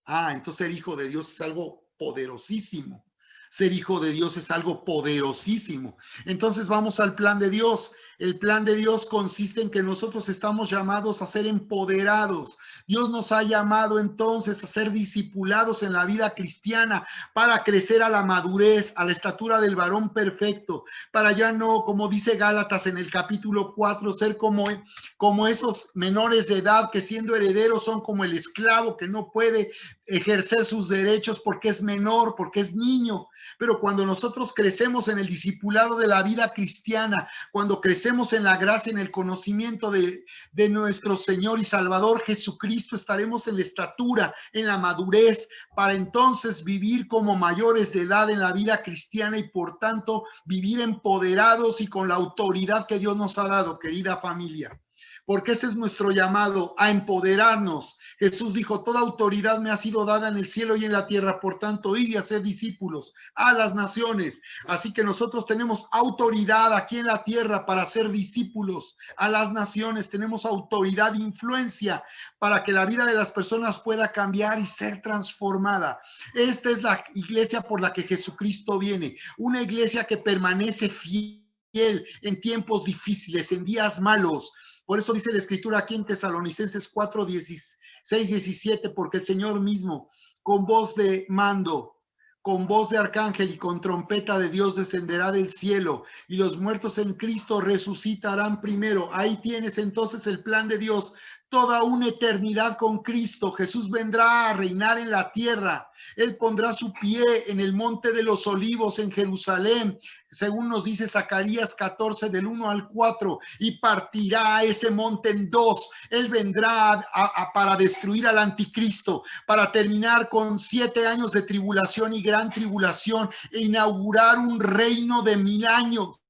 Entonces ser hijo de Dios es algo poderosísimo. Ser hijo de Dios es algo poderosísimo. Entonces vamos al plan de Dios. El plan de Dios consiste en que nosotros estamos llamados a ser empoderados. Dios nos ha llamado entonces a ser discipulados en la vida cristiana para crecer a la madurez, a la estatura del varón perfecto, para ya no, como dice Gálatas en el capítulo 4, ser como esos menores de edad que siendo herederos son como el esclavo que no puede ejercer sus derechos porque es menor, porque es niño. Pero cuando nosotros crecemos en el discipulado de la vida cristiana, cuando crecemos en la gracia, en el conocimiento de nuestro Señor y Salvador Jesucristo, estaremos en la estatura, en la madurez, para entonces vivir como mayores de edad en la vida cristiana y por tanto vivir empoderados y con la autoridad que Dios nos ha dado, querida familia. Porque ese es nuestro llamado, a empoderarnos. Jesús dijo, toda autoridad me ha sido dada en el cielo y en la tierra, por tanto, id y hacer discípulos a las naciones. Así que nosotros tenemos autoridad aquí en la tierra para ser discípulos a las naciones. Tenemos autoridad, influencia para que la vida de las personas pueda cambiar y ser transformada. Esta es la iglesia por la que Jesucristo viene, una iglesia que permanece fiel en tiempos difíciles, en días malos. Por eso dice la escritura aquí en Tesalonicenses 4, 16, 17, porque el Señor mismo, con voz de mando, con voz de arcángel y con trompeta de Dios descenderá del cielo y los muertos en Cristo resucitarán primero. Ahí tienes entonces el plan de Dios, toda una eternidad con Cristo. Jesús vendrá a reinar en la tierra. Él pondrá su pie en el monte de los olivos en Jerusalén, según nos dice Zacarías 14 del 1 al 4, y partirá ese monte en dos. Él vendrá para destruir al anticristo, para terminar con 7 años de tribulación y gran tribulación e inaugurar un reino de 1000 años.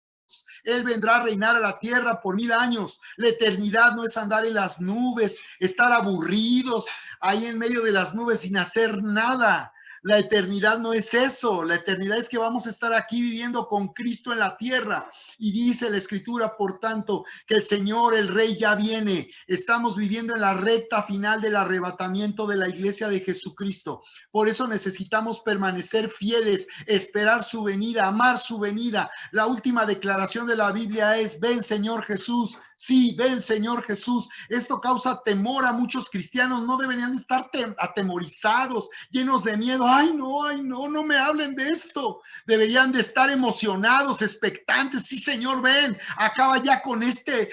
Él vendrá a reinar a la tierra por 1000 años. La eternidad no es andar en las nubes, estar aburridos ahí en medio de las nubes sin hacer nada. La eternidad no es eso. La eternidad es que vamos a estar aquí viviendo con Cristo en la tierra. Y dice la escritura, por tanto, que el Señor, el Rey, ya viene. Estamos viviendo en la recta final del arrebatamiento de la iglesia de Jesucristo. Por eso necesitamos permanecer fieles, esperar su venida, amar su venida. La última declaración de la Biblia es, ven Señor Jesús. Sí, ven Señor Jesús. Esto causa temor a muchos cristianos. No deberían estar atemorizados, llenos de miedo. Ay, no, no me hablen de esto. Deberían de estar emocionados, expectantes. Sí, Señor, ven, acaba ya con este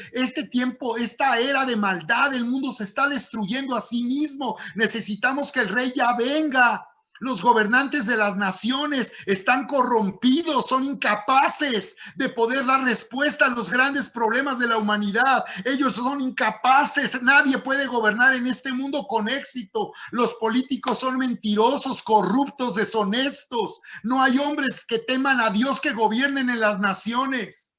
tiempo, esta era de maldad. El mundo se está destruyendo a sí mismo. Necesitamos que el Rey ya venga. Los gobernantes de las naciones están corrompidos, son incapaces de poder dar respuesta a los grandes problemas de la humanidad. Ellos son incapaces, nadie puede gobernar en este mundo con éxito. Los políticos son mentirosos, corruptos, deshonestos. No hay hombres que teman a Dios que gobiernen en las naciones.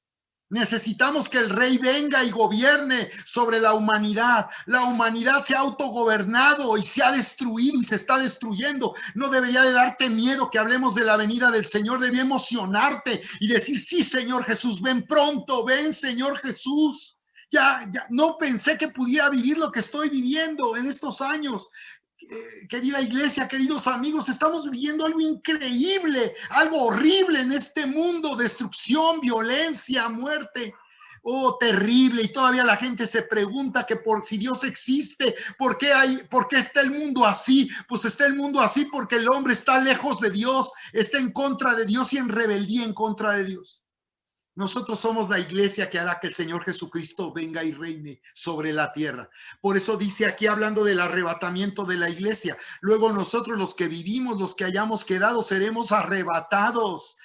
Necesitamos que el rey venga y gobierne sobre la humanidad. La humanidad se ha autogobernado y se ha destruido y se está destruyendo. No debería de darte miedo que hablemos de la venida del Señor. Debería emocionarte y decir, sí, Señor Jesús, ven pronto, ven, Señor Jesús. Ya no pensé que pudiera vivir lo que estoy viviendo en estos años. Querida iglesia, queridos amigos, estamos viviendo algo increíble, algo horrible en este mundo, destrucción, violencia, muerte. Oh, terrible. Y todavía la gente se pregunta que por si Dios existe, ¿por qué está el mundo así? Pues está el mundo así porque el hombre está lejos de Dios, está en contra de Dios y en rebeldía en contra de Dios. Nosotros somos la iglesia que hará que el Señor Jesucristo venga y reine sobre la tierra. Por eso dice aquí, hablando del arrebatamiento de la iglesia, luego nosotros los que vivimos, los que hayamos quedado, seremos arrebatados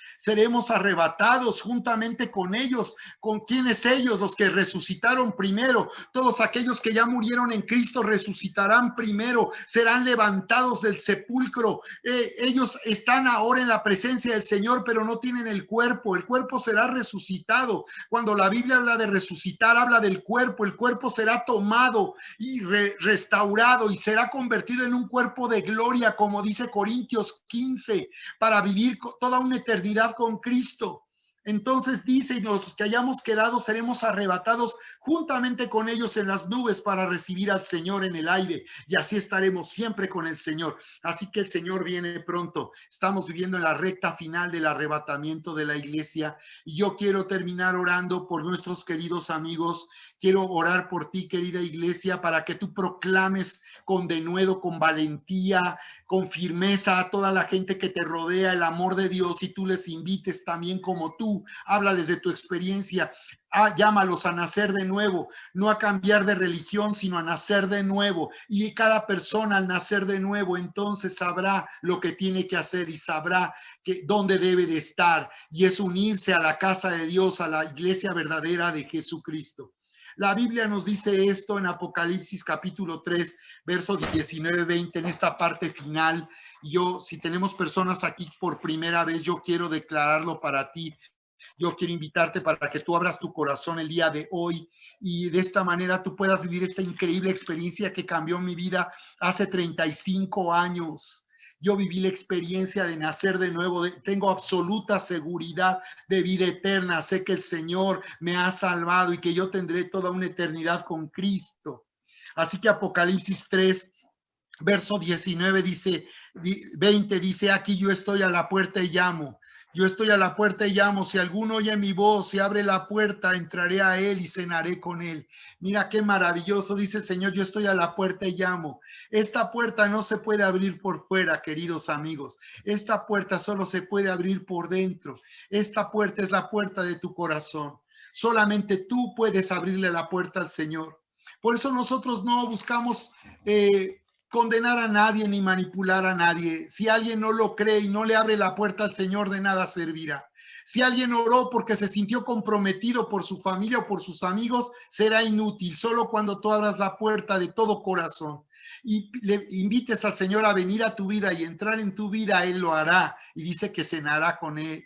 juntamente con ellos. ¿Con quiénes ellos? Los que resucitaron primero. Todos aquellos que ya murieron en Cristo resucitarán primero, serán levantados del sepulcro. Ellos están ahora en la presencia del Señor, pero no tienen el cuerpo será resucitado. Cuando la Biblia habla de resucitar, habla del cuerpo. El cuerpo será tomado y restaurado y será convertido en un cuerpo de gloria, como dice Corintios 15, para vivir toda una eternidad con Cristo. Entonces dice, y los que hayamos quedado seremos arrebatados juntamente con ellos en las nubes para recibir al Señor en el aire, y así estaremos siempre con el Señor. Así que el Señor viene pronto. Estamos viviendo en la recta final del arrebatamiento de la iglesia, y yo quiero terminar orando por nuestros queridos amigos. Quiero orar por ti, querida iglesia, para que tú proclames con denuedo, con valentía, con firmeza a toda la gente que te rodea el amor de Dios, y tú les invites también como tú. Háblales de tu experiencia, llámalos a nacer de nuevo, no a cambiar de religión, sino a nacer de nuevo. Y cada persona al nacer de nuevo, entonces sabrá lo que tiene que hacer y sabrá dónde debe de estar, y es unirse a la casa de Dios, a la iglesia verdadera de Jesucristo. La Biblia nos dice esto en Apocalipsis capítulo 3, verso 19-20, en esta parte final. Si tenemos personas aquí por primera vez, yo quiero declararlo para ti. Yo quiero invitarte para que tú abras tu corazón el día de hoy y de esta manera tú puedas vivir esta increíble experiencia que cambió mi vida hace 35 años. Yo viví la experiencia de nacer de nuevo, tengo absoluta seguridad de vida eterna. Sé que el Señor me ha salvado y que yo tendré toda una eternidad con Cristo. Así que Apocalipsis 3, verso 19 dice, 20 dice, aquí yo estoy a la puerta y llamo. Yo estoy a la puerta y llamo. Si alguno oye mi voz y abre la puerta, entraré a él y cenaré con él. Mira qué maravilloso, dice el Señor, yo estoy a la puerta y llamo. Esta puerta no se puede abrir por fuera, queridos amigos. Esta puerta solo se puede abrir por dentro. Esta puerta es la puerta de tu corazón. Solamente tú puedes abrirle la puerta al Señor. Por eso nosotros no buscamos condenar a nadie ni manipular a nadie. Si alguien no lo cree y no le abre la puerta al Señor, de nada servirá. Si alguien oró porque se sintió comprometido por su familia o por sus amigos, será inútil. Solo cuando tú abras la puerta de todo corazón y le invites al Señor a venir a tu vida y entrar en tu vida, Él lo hará, y dice que cenará con él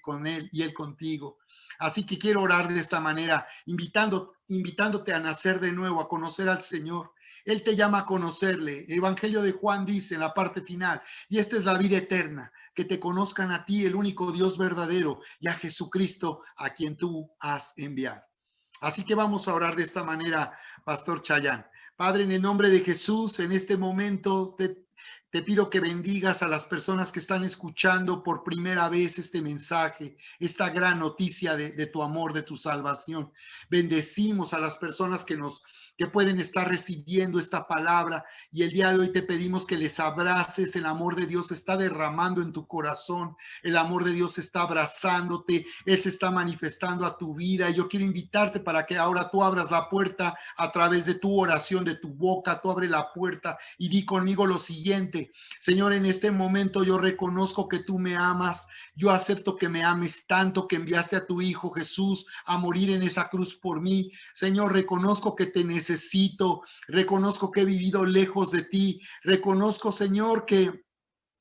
y Él contigo. Así que quiero orar de esta manera, invitándote a nacer de nuevo, a conocer al Señor. Él te llama a conocerle. El Evangelio de Juan dice en la parte final, y esta es la vida eterna, que te conozcan a ti, el único Dios verdadero, y a Jesucristo, a quien tú has enviado. Así que vamos a orar de esta manera, Pastor Chayán. Padre, en el nombre de Jesús, en este momento te pido que bendigas a las personas que están escuchando por primera vez este mensaje, esta gran noticia de tu amor, de tu salvación. Bendecimos a las personas que pueden estar recibiendo esta palabra, y el día de hoy te pedimos que les abraces. El amor de Dios está derramando en tu corazón, el amor de Dios está abrazándote, Él se está manifestando a tu vida. Yo quiero invitarte para que ahora tú abras la puerta a través de tu oración, de tu boca. Tú abre la puerta y di conmigo lo siguiente: Señor, en este momento yo reconozco que tú me amas. Yo acepto que me ames tanto que enviaste a tu Hijo Jesús a morir en esa cruz por mí. Señor, reconozco que te necesito, reconozco que he vivido lejos de ti, reconozco, Señor, que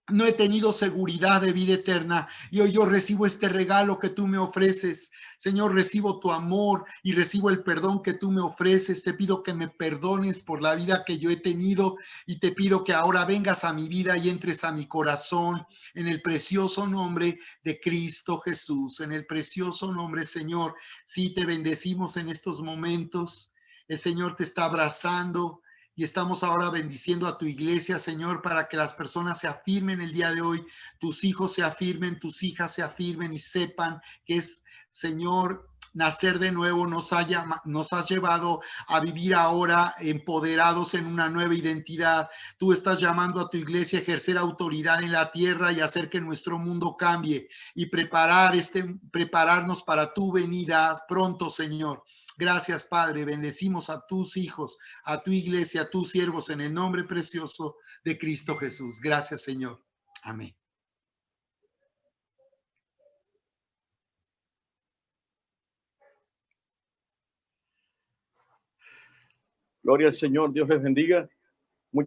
no he tenido seguridad de vida eterna y hoy yo recibo este regalo que tú me ofreces. Señor, recibo tu amor y recibo el perdón que tú me ofreces. Te pido que me perdones por la vida que yo he tenido y te pido que ahora vengas a mi vida y entres a mi corazón en el precioso nombre de Cristo Jesús. En el precioso nombre, Señor, sí te bendecimos en estos momentos. El Señor te está abrazando. Y estamos ahora bendiciendo a tu iglesia, Señor, para que las personas se afirmen el día de hoy, tus hijos se afirmen, tus hijas se afirmen y sepan que es, Señor, nacer de nuevo nos has llevado a vivir ahora empoderados en una nueva identidad. Tú estás llamando a tu iglesia a ejercer autoridad en la tierra y hacer que nuestro mundo cambie y prepararnos para tu venida pronto, Señor. Gracias, Padre. Bendecimos a tus hijos, a tu iglesia, a tus siervos, en el nombre precioso de Cristo Jesús. Gracias, Señor. Amén. Gloria al Señor, Dios les bendiga.